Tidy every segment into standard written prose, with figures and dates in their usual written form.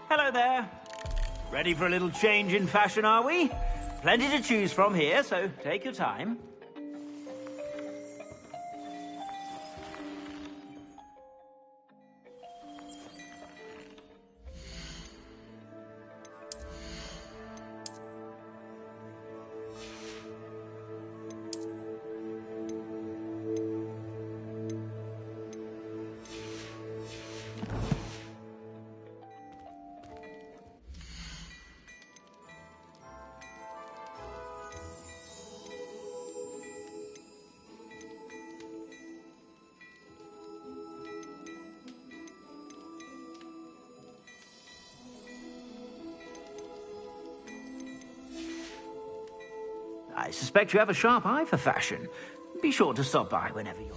Hello there. Ready for a little change in fashion, are we? Plenty to choose from here, so take your time. I suspect you have a sharp eye for fashion. Be sure to stop by whenever you're...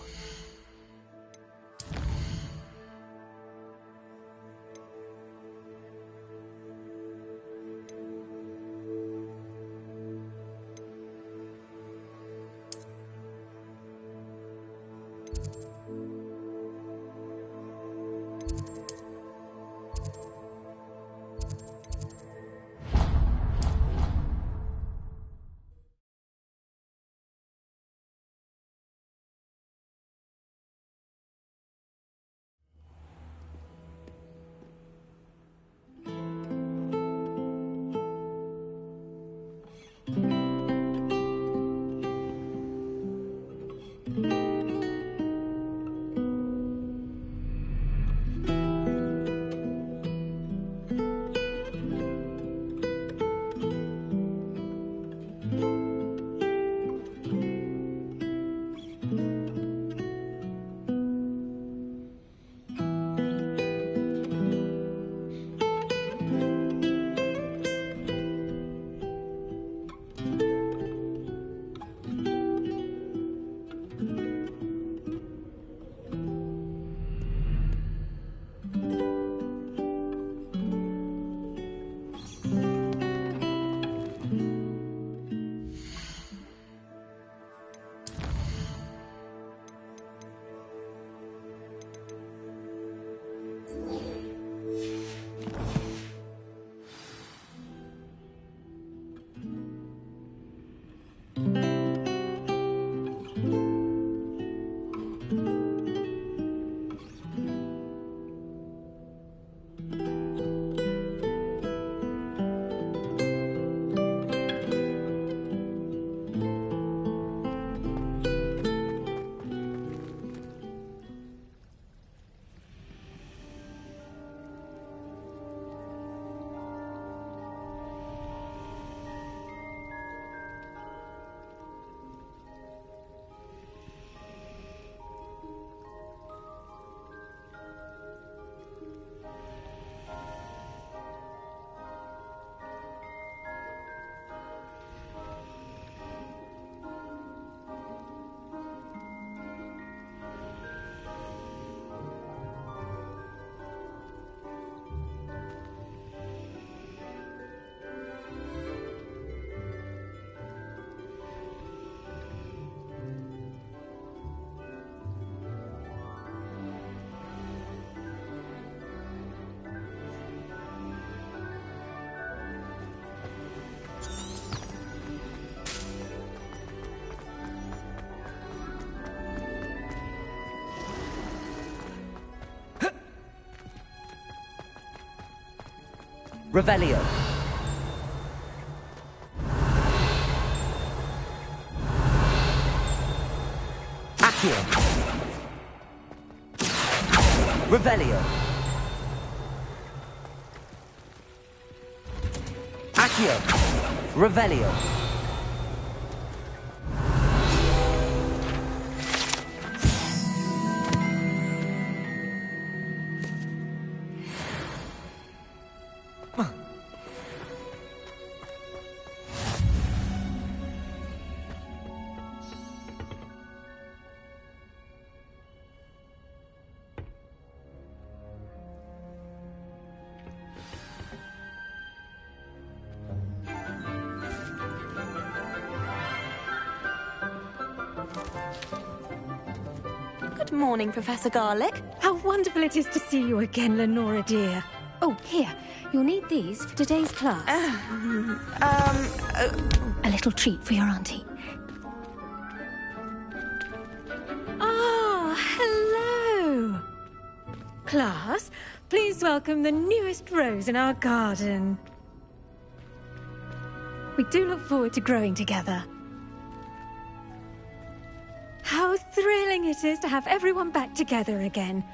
Revelio. Accio. Revelio. Accio. Revelio. Good morning, Professor Garlick. How wonderful it is to see you again, Lenora dear. Oh, here. You'll need these for today's class. A little treat for your auntie. Ah, hello! Class, please welcome the newest rose in our garden. We do look forward to growing together. How thrilling it is to have everyone back together again.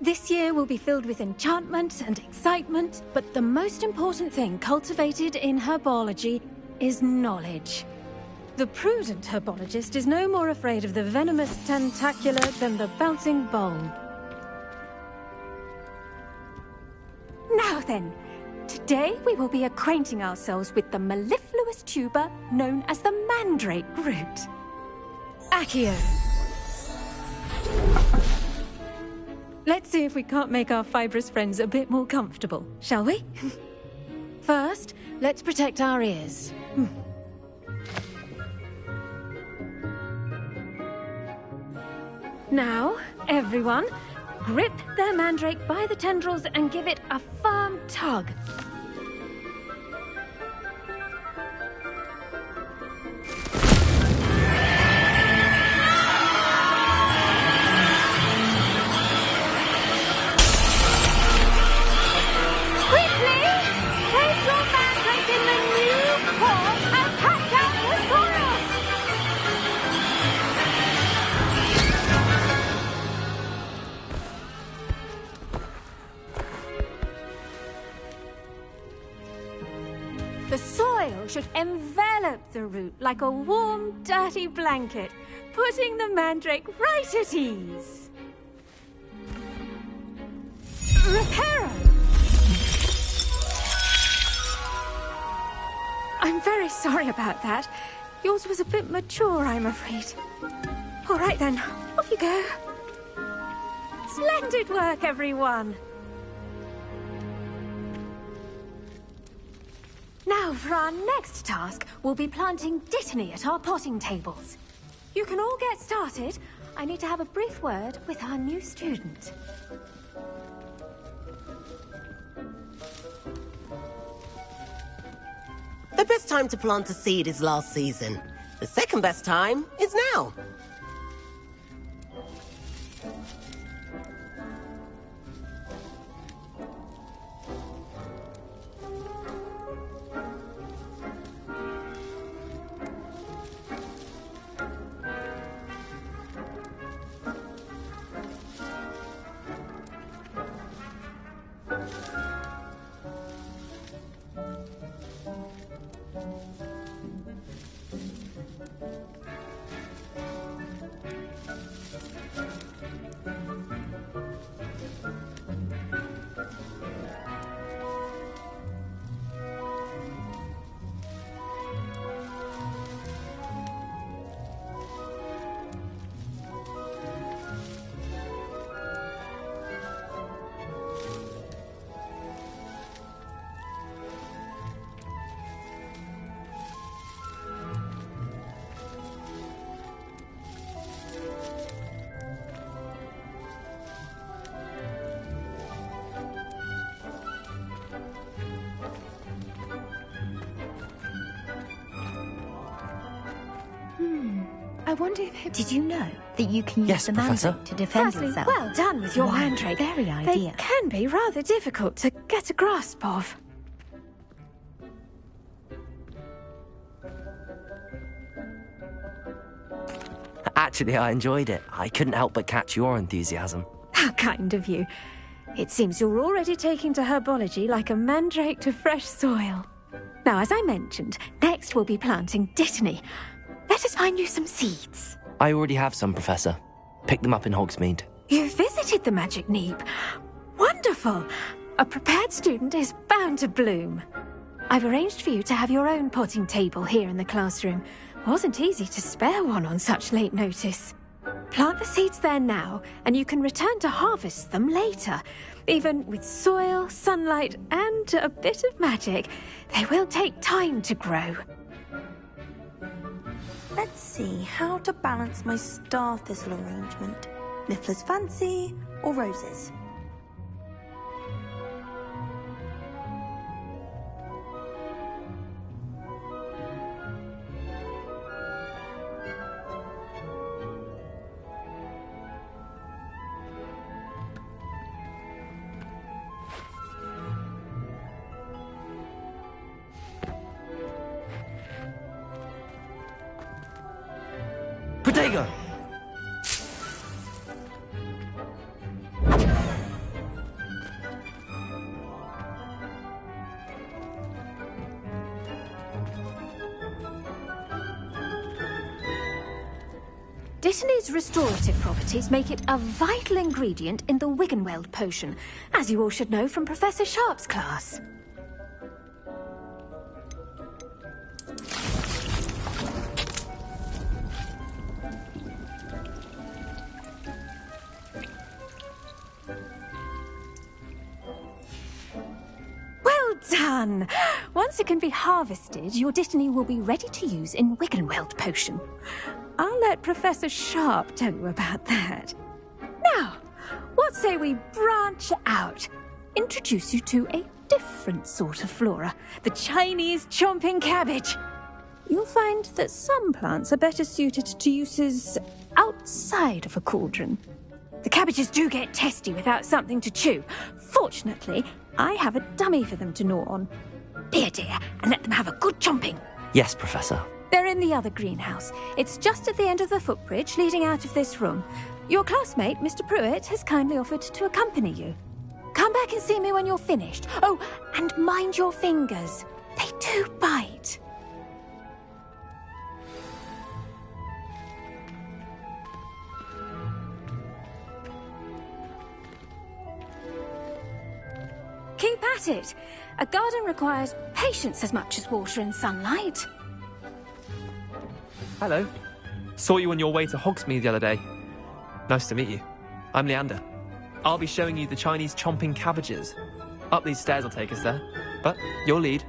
This year will be filled with enchantment and excitement, but the most important thing cultivated in herbology is knowledge. The prudent herbologist is no more afraid of the venomous tentacular than the bouncing bulb. Now then, today we will be acquainting ourselves with the mellifluous tuber known as the mandrake root. Accio. Let's see if we can't make our fibrous friends a bit more comfortable, shall we? First, let's protect our ears. Now, everyone, grip their mandrake by the tendrils and give it a firm tug. The soil should envelop the root like a warm, dirty blanket, putting the mandrake right at ease. Reparo! I'm very sorry about that. Yours was a bit mature, I'm afraid. All right then, off you go. Splendid work, everyone! Now, for our next task, we'll be planting dittany at our potting tables. You can all get started. I need to have a brief word with our new student. The best time to plant a seed is last season. The second best time is now. I wonder if... Did you know that you can use Yes, the Professor. mandrake to defend Firstly, yourself? well done with your mandrake. Very They idea. can be rather difficult to get a grasp of. Actually, I enjoyed it. I couldn't help but catch your enthusiasm. How kind of you. It seems you're already taking to herbology like a mandrake to fresh soil. Now, as I mentioned, next we'll be planting dittany. Let us find you some seeds. I already have some, Professor. Pick them up in Hogsmeade. You visited the Magic Neep. Wonderful! A prepared student is bound to bloom. I've arranged for you to have your own potting table here in the classroom. Wasn't easy to spare one on such late notice. Plant the seeds there now, and you can return to harvest them later. Even with soil, sunlight, and a bit of magic, they will take time to grow. Let's see how to balance my star thistle arrangement. Niffler's fancy or roses? Bigger! Dittany's restorative properties make it a vital ingredient in the Wiggenweld potion, as you all should know from Professor Sharp's class. Well done! Once it can be harvested, your Dittany will be ready to use in Wiggenweld potion. I'll let Professor Sharp tell you about that. Now, what say we branch out? Introduce you to a different sort of flora, the Chinese chomping cabbage. You'll find that some plants are better suited to uses outside of a cauldron. The cabbages do get testy without something to chew. Fortunately, I have a dummy for them to gnaw on. Here, dear, and let them have a good chomping. Yes, Professor. They're in the other greenhouse. It's just at the end of the footbridge leading out of this room. Your classmate, Mr. Pruitt, has kindly offered to accompany you. Come back and see me when you're finished. Oh, and mind your fingers. They do bite. Keep at it. A garden requires patience as much as water and sunlight. Hello. Saw you on your way to Hogsmeade the other day. Nice to meet you. I'm Leander. I'll be showing you the Chinese chomping cabbages. Up these stairs will take us there. But your lead.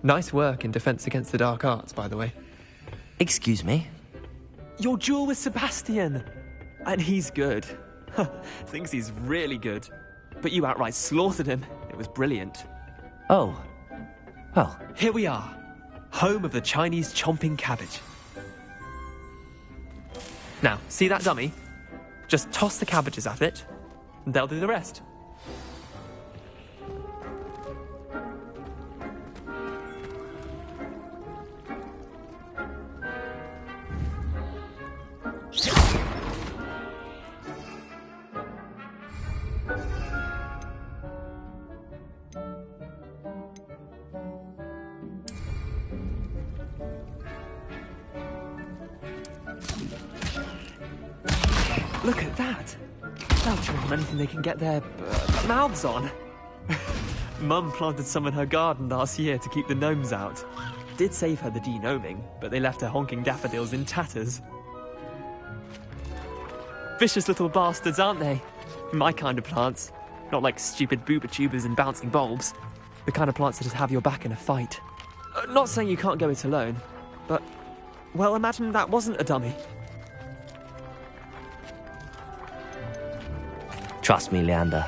Nice work in Defense Against the Dark Arts, by the way. Excuse me? Your duel with Sebastian. And he's good. Thinks he's really good. But you outright slaughtered him. It was brilliant. Oh. Well. Here we are. Home of the Chinese chomping cabbage. Now, see that dummy? Just toss the cabbages at it, and they'll do the rest. Look at that! They'll chomp on anything they can get their mouths on. Mum planted some in her garden last year to keep the gnomes out. Did save her the de-gnoming, but they left her honking daffodils in tatters. Vicious little bastards, aren't they? My kind of plants. Not like stupid booba tubers and bouncing bulbs. The kind of plants that just have your back in a fight. Not saying you can't go it alone, but... well, imagine that wasn't a dummy. Trust me, Leander.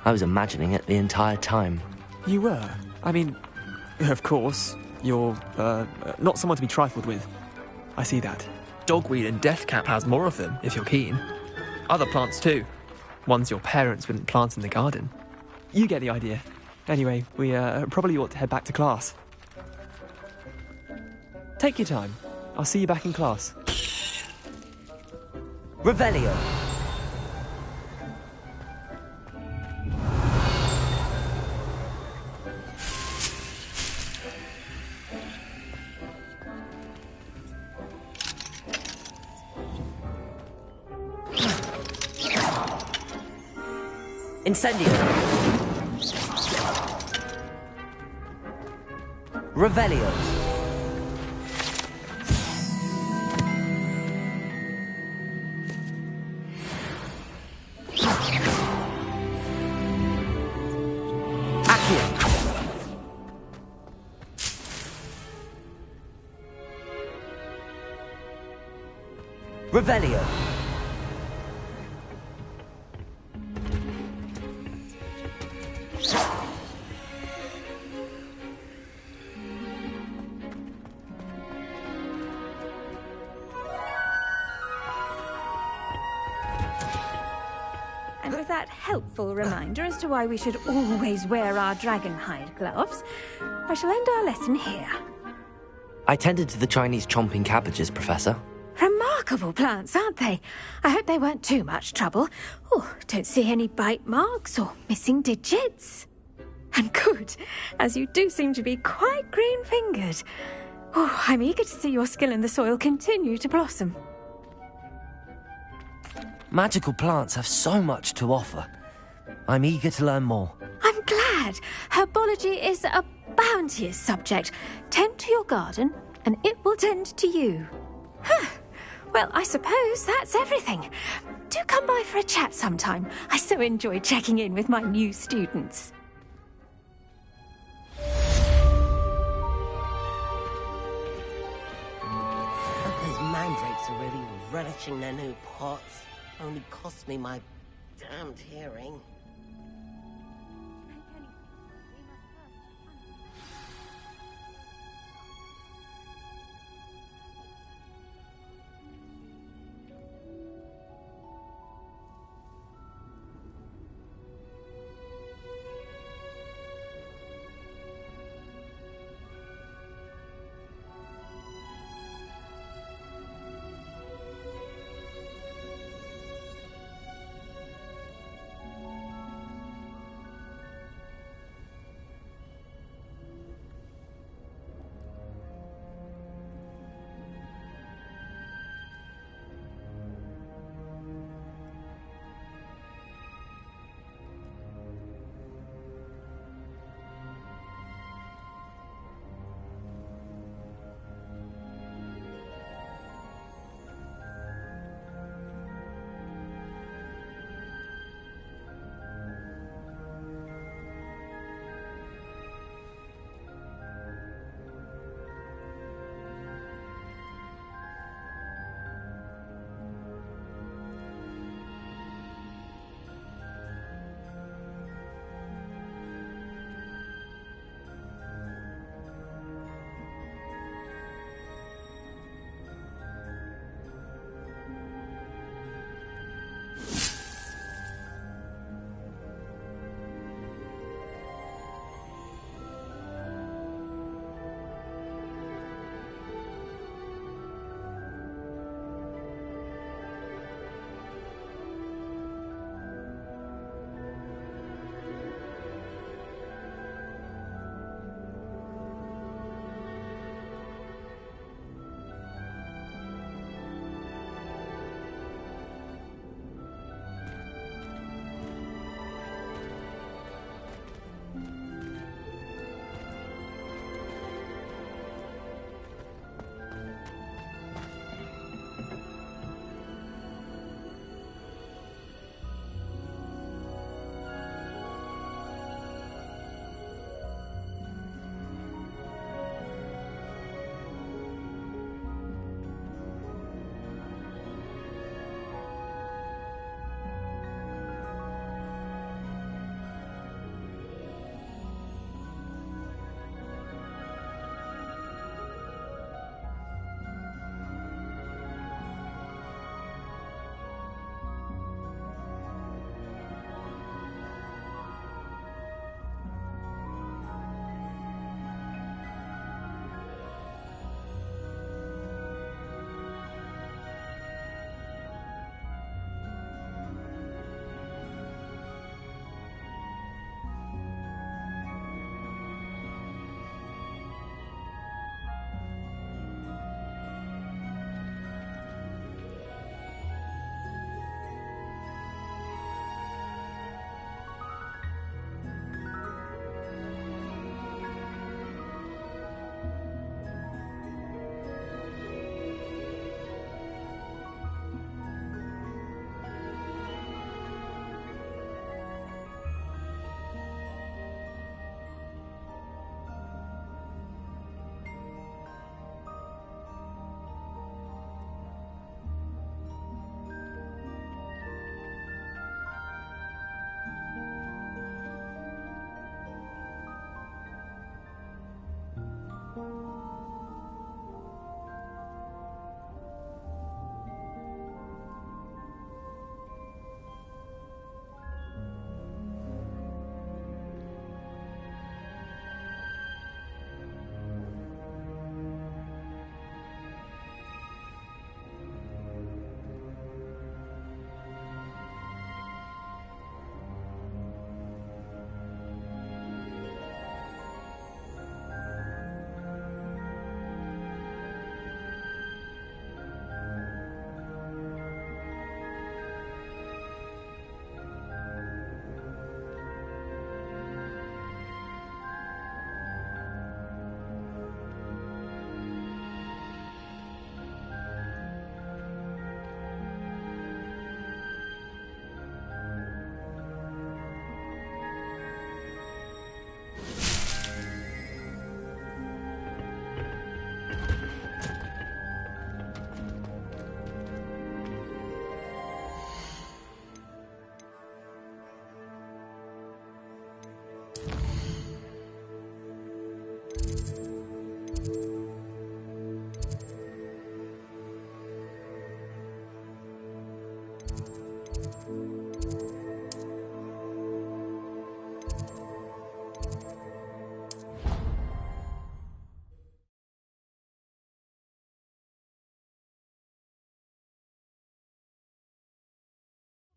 I was imagining it the entire time. You were? I mean, of course, you're, not someone to be trifled with. I see that. Dogweed and deathcap has more of them, if you're keen. Other plants too. Ones your parents wouldn't plant in the garden. You get the idea. Anyway, we, probably ought to head back to class. Take your time. I'll see you back in class. Revelio. Incendio. Revelio. Accio. Revelio. And with that helpful reminder as to why we should always wear our dragonhide gloves, I shall end our lesson here. I tended to the Chinese chomping cabbages, Professor. Remarkable. remarkable plants, aren't they? I hope they weren't too much trouble. Oh, don't see any bite marks or missing digits. And good, as you do seem to be quite green-fingered. Oh, I'm eager to see your skill in the soil continue to blossom. Magical plants have so much to offer. I'm eager to learn more. I'm glad. Herbology is a bounteous subject. Tend to your garden, and it will tend to you. Huh. Well, I suppose that's everything. Do come by for a chat sometime. I so enjoy checking in with my new students. Those mandrakes are really relishing their new pots. Only cost me my damned hearing.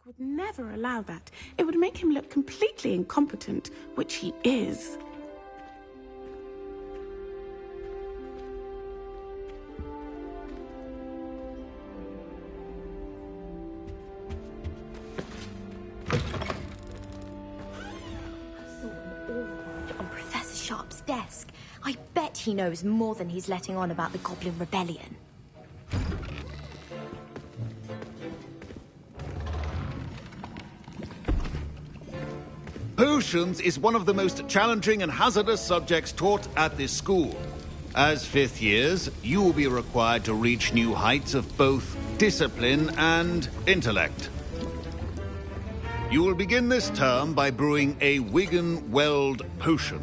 would never allow that. It would make him look completely incompetent, which he is. On Professor Sharp's desk. I bet he knows more than he's letting on about the Goblin Rebellion. Potions is one of the most challenging and hazardous subjects taught at this school. As fifth years, you will be required to reach new heights of both discipline and intellect. You will begin this term by brewing a Wiggenweld potion.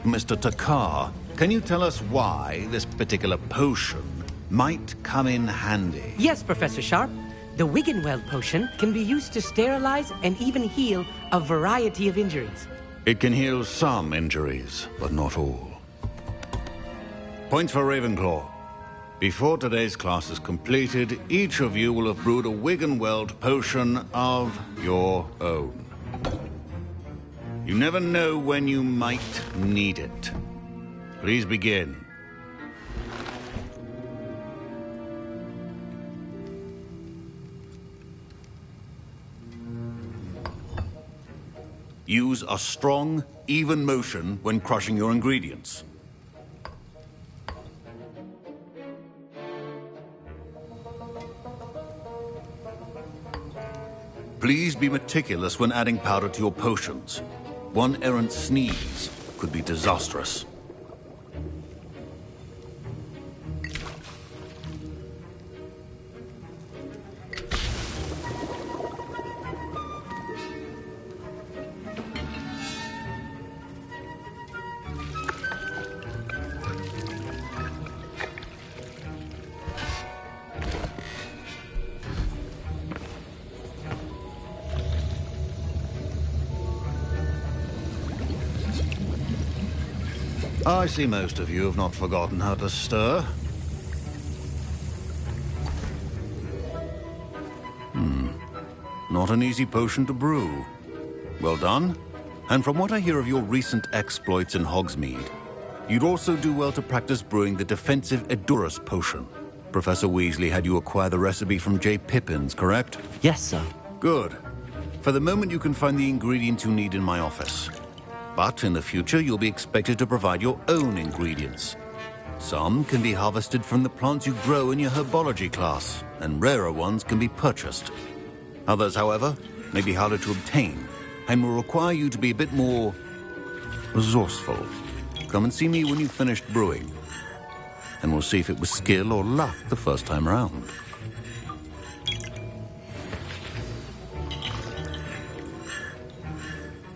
Mr. Takar, can you tell us why this particular potion might come in handy? Yes, Professor Sharp. The Wiggenweld potion can be used to sterilize and even heal a variety of injuries. It can heal some injuries, but not all. Points for Ravenclaw. Before today's class is completed, each of you will have brewed a Wiggenweld potion of your own. You never know when you might need it. Please begin. Use a strong, even motion when crushing your ingredients. Please be meticulous when adding powder to your potions. One errant sneeze could be disastrous. I see most of you have not forgotten how to stir. Not an easy potion to brew. Well done. And from what I hear of your recent exploits in Hogsmeade, you'd also do well to practice brewing the defensive Edurus potion. Professor Weasley had you acquire the recipe from J. Pippins, correct? Yes, sir. Good. For the moment, you can find the ingredients you need in my office. But in the future, you'll be expected to provide your own ingredients. Some can be harvested from the plants you grow in your herbology class, and rarer ones can be purchased. Others, however, may be harder to obtain, and will require you to be a bit more resourceful. Come and see me when you've finished brewing, and we'll see if it was skill or luck the first time around.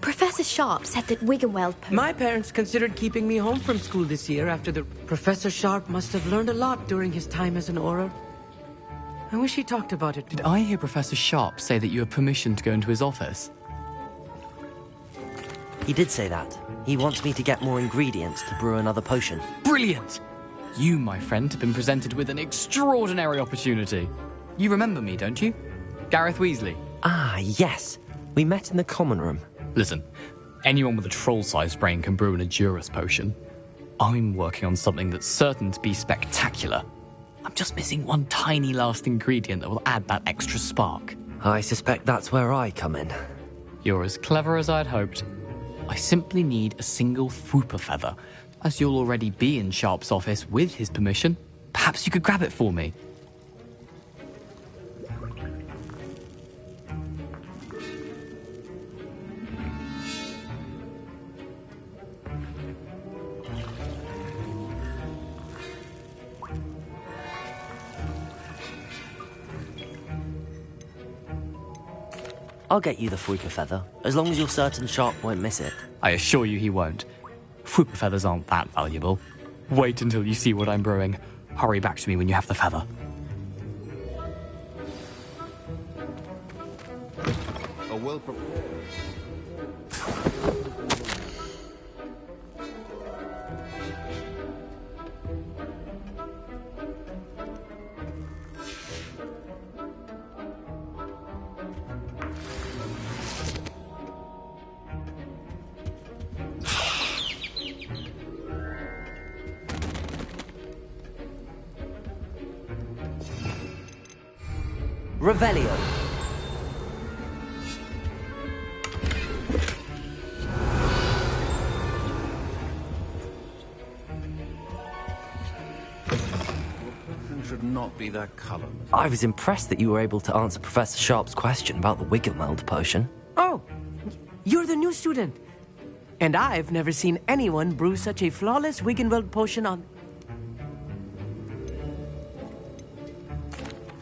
Professor Sharp said that Wiggenweld My parents considered keeping me home from school this year after the... Professor Sharp must have learned a lot during his time as an Auror. I wish he talked about it. Did I hear Professor Sharp say that you have permission to go into his office? He did say that. He wants me to get more ingredients to brew another potion. Brilliant! You, my friend, have been presented with an extraordinary opportunity. You remember me, don't you? Gareth Weasley. Ah, yes. We met in the common room. Listen, anyone with a troll-sized brain can brew an Edurus potion. I'm working on something that's certain to be spectacular. I'm just missing one tiny last ingredient that will add that extra spark. I suspect that's where I come in. You're as clever as I'd hoped. I simply need a single Fwooper feather. As you'll already be in Sharp's office with his permission, perhaps you could grab it for me. I'll get you the Fwooper feather, as long as you're certain Sharp won't miss it. I assure you he won't. Fwooper feathers aren't that valuable. Wait until you see what I'm brewing. Hurry back to me when you have the feather. A well Revelio. Should not be that color. I was impressed that you were able to answer Professor Sharp's question about the Wiggelmeld potion. Oh, you're the new student. And I've never seen anyone brew such a flawless Wiggenweld potion on...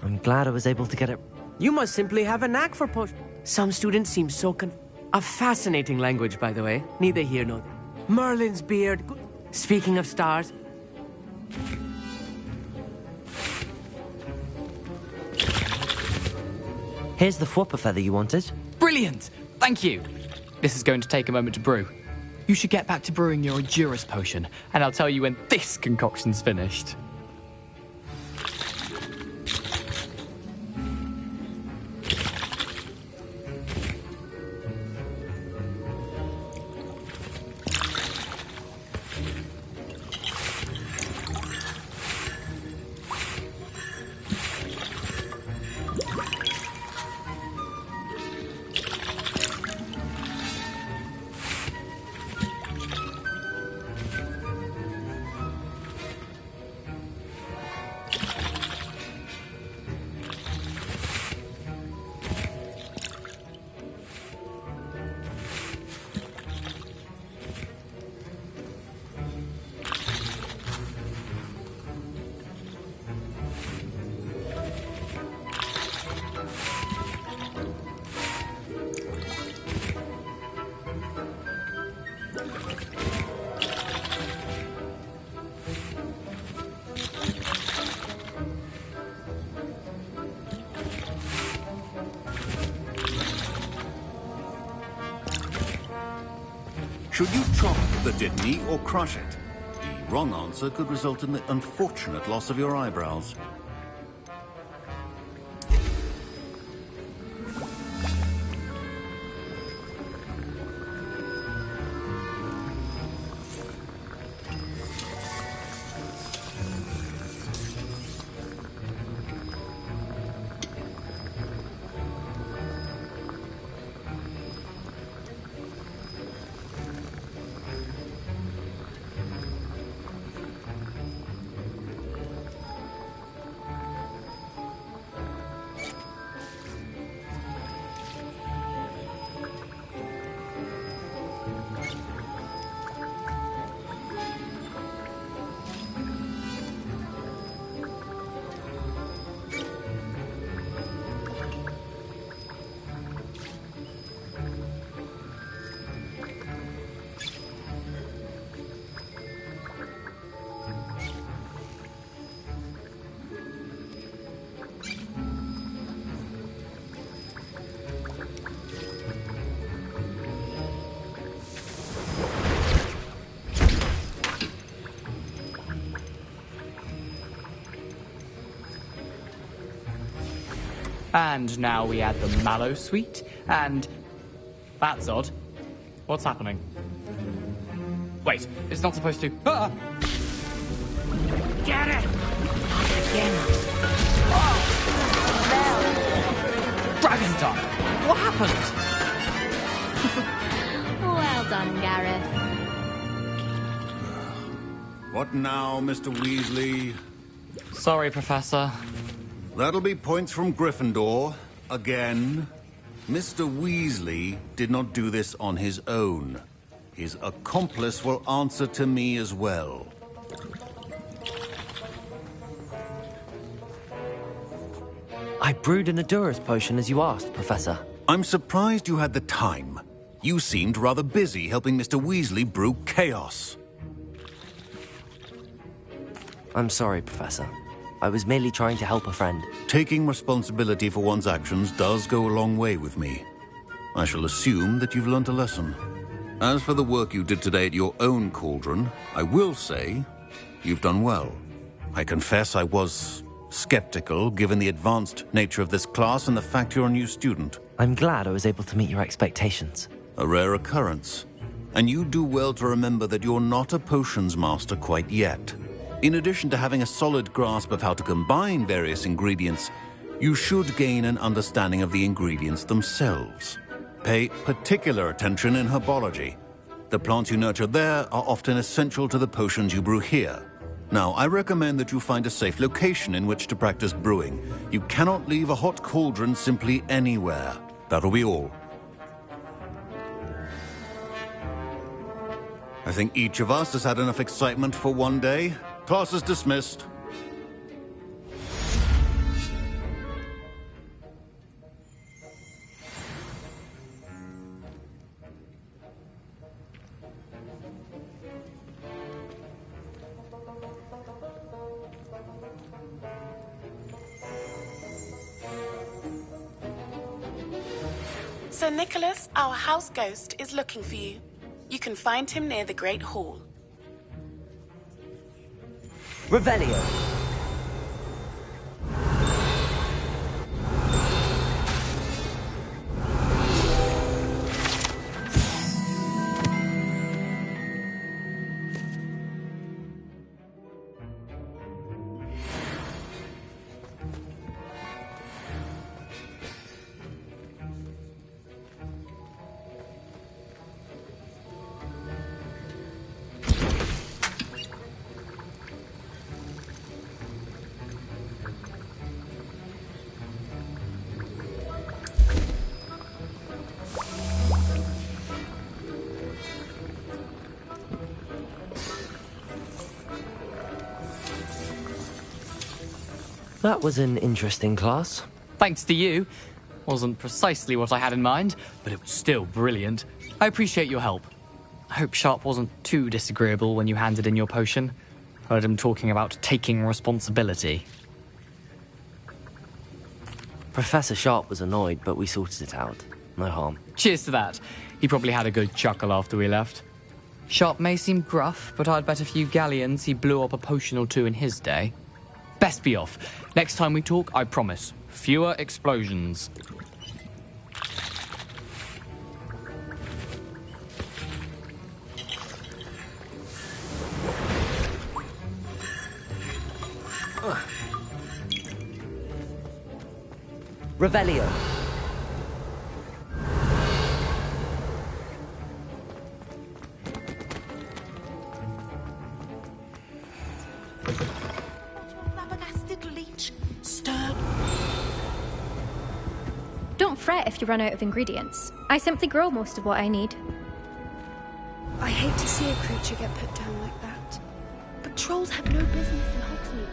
I'm glad I was able to get it. You must simply have a knack for potion. Some students seem so A fascinating language, by the way. Neither here nor there. Merlin's beard. Speaking of stars... Here's the Fwopper feather you wanted. Brilliant! Thank you! This is going to take a moment to brew. You should get back to brewing your Endurus potion, and I'll tell you when this concoction's finished. Should you chop the Dittany or crush it? The wrong answer could result in the unfortunate loss of your eyebrows. And now we add the mallow sweet, and... That's odd. What's happening? Wait, it's not supposed to... Ah! Get it! Again. Dragon time! What happened? Well done, Gareth. What now, Mr. Weasley? Sorry, Professor. That'll be points from Gryffindor. Again. Mr. Weasley did not do this on his own. His accomplice will answer to me as well. I brewed an Endurus potion as you asked, Professor. I'm surprised you had the time. You seemed rather busy helping Mr. Weasley brew chaos. I'm sorry, Professor. I was merely trying to help a friend. Taking responsibility for one's actions does go a long way with me. I shall assume that you've learnt a lesson. As for the work you did today at your own cauldron, I will say you've done well. I confess I was skeptical, given the advanced nature of this class and the fact you're a new student. I'm glad I was able to meet your expectations. A rare occurrence. And you do well to remember that you're not a potions master quite yet. In addition to having a solid grasp of how to combine various ingredients, you should gain an understanding of the ingredients themselves. Pay particular attention in herbology. The plants you nurture there are often essential to the potions you brew here. Now, I recommend that you find a safe location in which to practice brewing. You cannot leave a hot cauldron simply anywhere. That'll be all. I think each of us has had enough excitement for one day. Class is dismissed. Sir Nicholas, our house ghost, is looking for you. You can find him near the Great Hall. Revelio. That was an interesting class. Thanks to you. Wasn't precisely what I had in mind, but it was still brilliant. I appreciate your help. I hope Sharp wasn't too disagreeable when you handed in your potion. Heard him talking about taking responsibility. Professor Sharp was annoyed, but we sorted it out. No harm. Cheers to that. He probably had a good chuckle after we left. Sharp may seem gruff, but I'd bet a few galleons he blew up a potion or two in his day. Best be off. Next time we talk, I promise, fewer explosions. Revelio. Don't fret if you run out of ingredients. I simply grow most of what I need. I hate to see a creature get put down like that. But trolls have no business in Hogsmeade.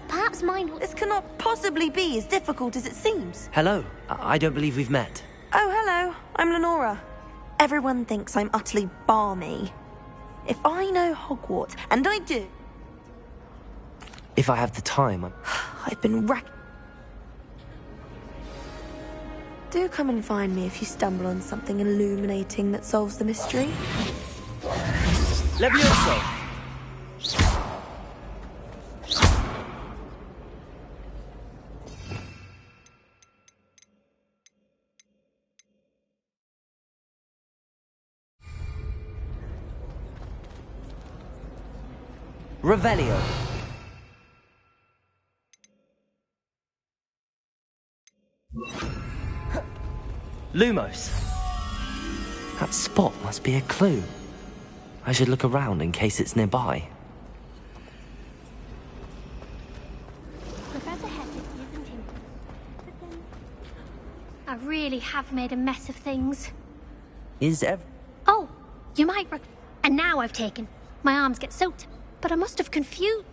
Perhaps mine... This cannot possibly be as difficult as it seems. Hello. I don't believe we've met. Oh, hello. I'm Lenora. Everyone thinks I'm utterly balmy. If I know Hogwarts, and I do... If I have the time, I've been Do come and find me if you stumble on something illuminating that solves the mystery. Levioso! Revelio. Lumos. That spot must be a clue. I should look around in case it's nearby. Professor Hector, isn't he? I really have made a mess of things. Is Oh, you might... And now I've taken. My arms get soaked. but I must have confused...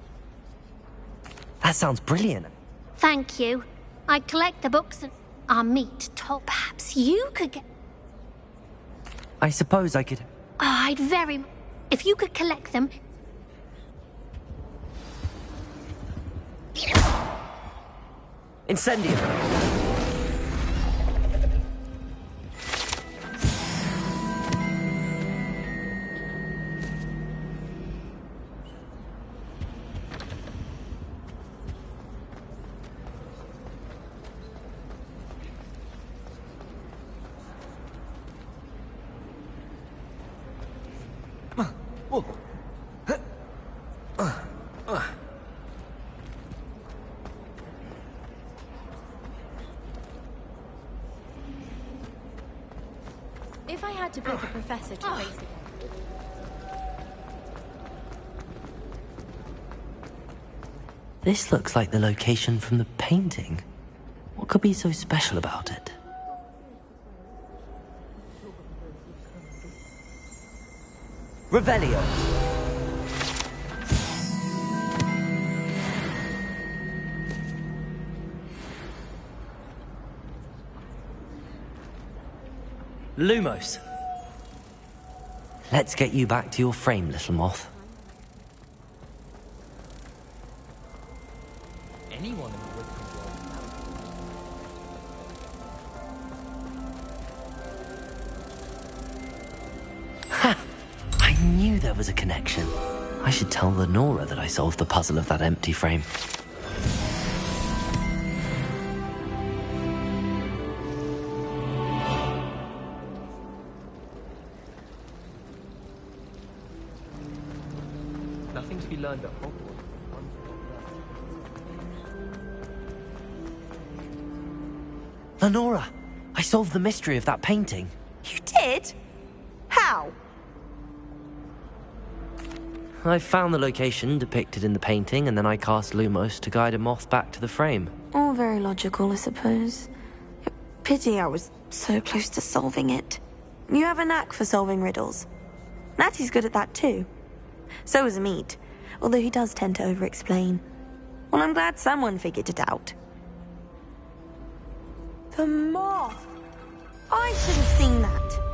That sounds brilliant. Thank you. I collect the books and our meet top. Perhaps you could get... I suppose I could... Oh, I'd very... If you could collect them... Incendium! If I had to beg a professor to raise it. This looks like the location from the painting. What could be so special about it? Revelio! Lumos! Let's get you back to your frame, little moth. Anyone in the wood Ha! I knew there was a connection. I should tell Lenora that I solved the puzzle of that empty frame. Nothing to be learned at Hogwarts. Lenora! I solved the mystery of that painting. You did? How? I found the location depicted in the painting, and then I cast Lumos to guide a moth back to the frame. All very logical, I suppose. Pity I was so close to solving it. You have a knack for solving riddles. Natty's good at that too. So is Meat, although he does tend to over-explain. Well, I'm glad someone figured it out. The moth! I should have seen that.